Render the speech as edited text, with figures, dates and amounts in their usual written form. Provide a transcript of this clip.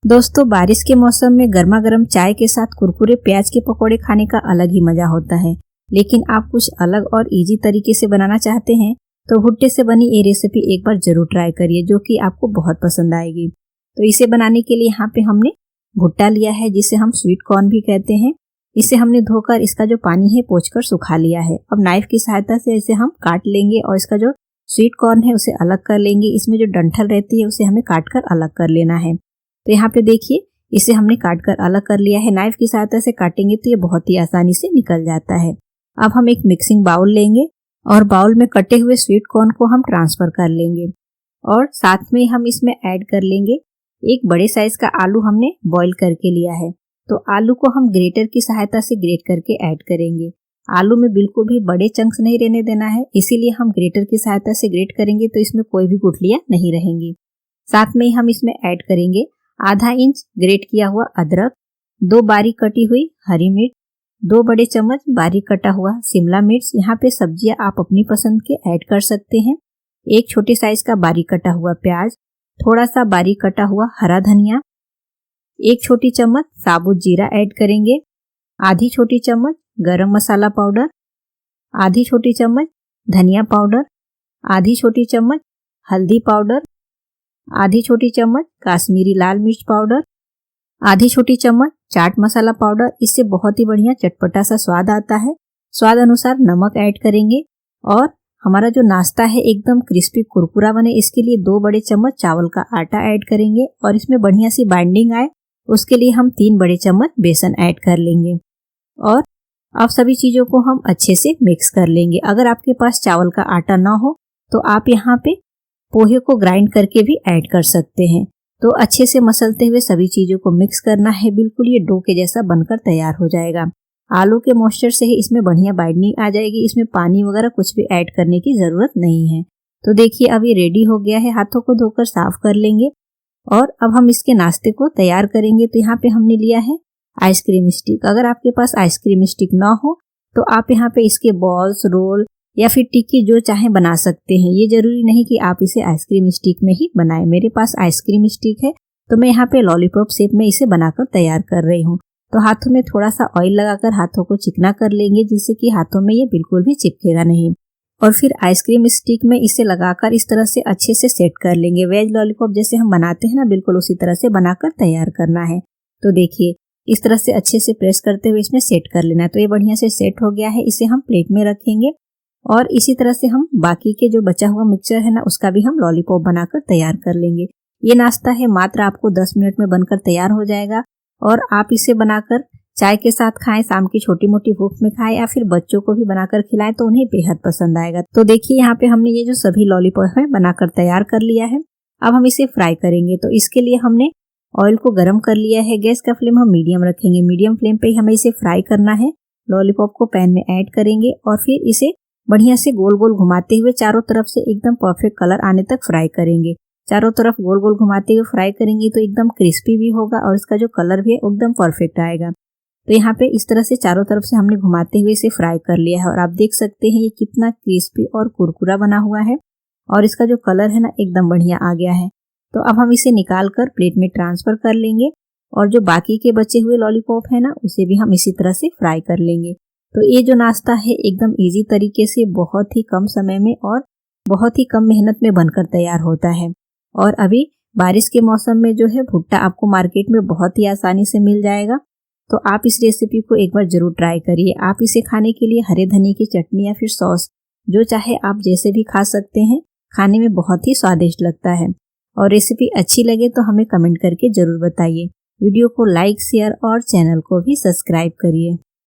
दोस्तों, बारिश के मौसम में गर्मा गर्म चाय के साथ कुरकुरे प्याज के पकौड़े खाने का अलग ही मजा होता है। लेकिन आप कुछ अलग और इजी तरीके से बनाना चाहते हैं तो भुट्टे से बनी ये रेसिपी एक बार जरूर ट्राई करिए, जो कि आपको बहुत पसंद आएगी। तो इसे बनाने के लिए यहाँ पे हमने भुट्टा लिया है, जिसे हम स्वीट कॉर्न भी कहते हैं। इसे हमने धोकर इसका जो पानी है पोंछकर सुखा लिया है। अब नाइफ की सहायता से इसे हम काट लेंगे और इसका जो स्वीट कॉर्न है उसे अलग कर लेंगे। इसमें जो डंठल रहती है उसे हमें काट कर अलग कर लेना है। तो यहाँ पे देखिए, इसे हमने काट कर अलग कर लिया है। नाइफ की सहायता से काटेंगे तो ये बहुत ही आसानी से निकल जाता है। अब हम एक मिक्सिंग बाउल लेंगे और बाउल में कटे हुए स्वीट कॉर्न को हम ट्रांसफर कर लेंगे और साथ में हम इसमें ऐड कर लेंगे एक बड़े साइज का आलू हमने बॉईल करके लिया है। तो आलू को हम ग्रेटर की सहायता से ग्रेट करके ऐड करेंगे। आलू में बिल्कुल भी बड़े चंक्स नहीं रहने देना है, इसीलिए हम ग्रेटर की सहायता से ग्रेट करेंगे तो इसमें कोई भी गुठलियां नहीं रहेंगी। साथ में हम इसमें ऐड करेंगे आधा इंच ग्रेट किया हुआ अदरक, 2 बारीक कटी हुई हरी मिर्च, 2 बड़े चम्मच बारीक कटा हुआ शिमला मिर्च। यहाँ पे सब्जियां आप अपनी पसंद के ऐड कर सकते हैं। एक छोटे साइज का बारीक कटा हुआ प्याज, थोड़ा सा बारीक कटा हुआ हरा धनिया, 1 छोटी चम्मच साबुत जीरा ऐड करेंगे, आधी छोटी चम्मच गरम मसाला पाउडर, आधी छोटी चम्मच धनिया पाउडर, आधी छोटी चम्मच हल्दी पाउडर, आधी छोटी चम्मच काश्मीरी लाल मिर्च पाउडर, आधी छोटी चम्मच चाट मसाला पाउडर। इससे बहुत ही बढ़िया चटपटा सा स्वाद आता है। स्वाद अनुसार नमक ऐड करेंगे और हमारा जो नाश्ता है एकदम क्रिस्पी कुरकुरा बने, इसके लिए 2 बड़े चम्मच चावल का आटा ऐड करेंगे और इसमें बढ़िया सी बाइंडिंग आए उसके लिए हम 3 बड़े चम्मच बेसन ऐड कर लेंगे और अब सभी चीजों को हम अच्छे से मिक्स कर लेंगे। अगर आपके पास चावल का आटा ना हो तो आप यहाँ पे पोहे को ग्राइंड करके भी ऐड कर सकते हैं। तो अच्छे से मसलते हुए सभी चीजों को मिक्स करना है, बिल्कुल ये डो के जैसा बनकर तैयार हो जाएगा। आलू के मॉइस्चर से ही इसमें बढ़िया बाइंडिंग आ जाएगी, इसमें पानी वगैरह कुछ भी ऐड करने की जरूरत नहीं है। तो देखिए, अब ये रेडी हो गया है। हाथों को धोकर साफ कर लेंगे और अब हम इसके नाश्ते को तैयार करेंगे। तो यहाँ पे हमने लिया है आइसक्रीम स्टिक। अगर आपके पास आइसक्रीम स्टिक ना हो तो आप यहाँ पे इसके बॉल्स, रोल या फिर टिक्की जो चाहे बना सकते हैं। ये जरूरी नहीं कि आप इसे आइसक्रीम स्टिक में ही बनाएं। मेरे पास आइसक्रीम स्टिक है तो मैं यहाँ पे लॉलीपॉप शेप में इसे बनाकर तैयार कर रही हूँ। तो हाथों में थोड़ा सा ऑयल लगाकर हाथों को चिकना कर लेंगे, जिससे कि हाथों में ये बिल्कुल भी चिपकेगा नहीं। और फिर आइसक्रीम स्टिक में इसे लगाकर इस तरह से अच्छे से सेट कर लेंगे। वेज लॉलीपॉप जैसे हम बनाते हैं ना, बिल्कुल उसी तरह से बनाकर तैयार करना है। तो देखिए, इस तरह से अच्छे से प्रेस करते हुए इसमें सेट कर लेना है। तो ये बढ़िया से सेट हो गया है। इसे हम प्लेट में रखेंगे और इसी तरह से हम बाकी के जो बचा हुआ मिक्सचर है ना, उसका भी हम लॉलीपॉप बनाकर तैयार कर लेंगे। ये नाश्ता है मात्र आपको 10 मिनट में बनकर तैयार हो जाएगा और आप इसे बनाकर चाय के साथ खाएं, शाम की छोटी मोटी भूख में खाएं या फिर बच्चों को भी बनाकर खिलाएं तो उन्हें बेहद पसंद आएगा। तो देखिए, यहाँ पे हमने ये जो सभी लॉलीपॉप है बनाकर तैयार कर लिया है। अब हम इसे फ्राई करेंगे। तो इसके लिए हमने ऑयल को गर्म कर लिया है। गैस का फ्लेम हम मीडियम रखेंगे। मीडियम फ्लेम पे ही हमें इसे फ्राई करना है। लॉलीपॉप को पैन में ऐड करेंगे और फिर इसे बढ़िया से गोल गोल घुमाते हुए चारों तरफ से एकदम परफेक्ट कलर आने तक फ्राई करेंगे। चारों तरफ गोल गोल घुमाते हुए फ्राई करेंगे तो एकदम क्रिस्पी भी होगा और इसका जो कलर भी है एकदम परफेक्ट आएगा। तो यहाँ पे इस तरह से चारों तरफ से हमने घुमाते हुए इसे फ्राई कर लिया है और आप देख सकते हैं ये कितना क्रिस्पी और कुरकुरा बना हुआ है और इसका जो कलर है ना एकदम बढ़िया आ गया है। तो अब हम इसे निकाल कर प्लेट में ट्रांसफर कर लेंगे और जो बाकी के बचे हुए लॉलीपॉप है ना, उसे भी हम इसी तरह से फ्राई कर लेंगे। तो ये जो नाश्ता है एकदम इजी तरीके से बहुत ही कम समय में और बहुत ही कम मेहनत में बनकर तैयार होता है। और अभी बारिश के मौसम में जो है भुट्टा आपको मार्केट में बहुत ही आसानी से मिल जाएगा। तो आप इस रेसिपी को एक बार जरूर ट्राई करिए। आप इसे खाने के लिए हरे धनिये की चटनी या फिर सॉस जो चाहे आप जैसे भी खा सकते हैं। खाने में बहुत ही स्वादिष्ट लगता है। और रेसिपी अच्छी लगे तो हमें कमेंट करके जरूर बताइए। वीडियो को लाइक, शेयर और चैनल को भी सब्सक्राइब करिए।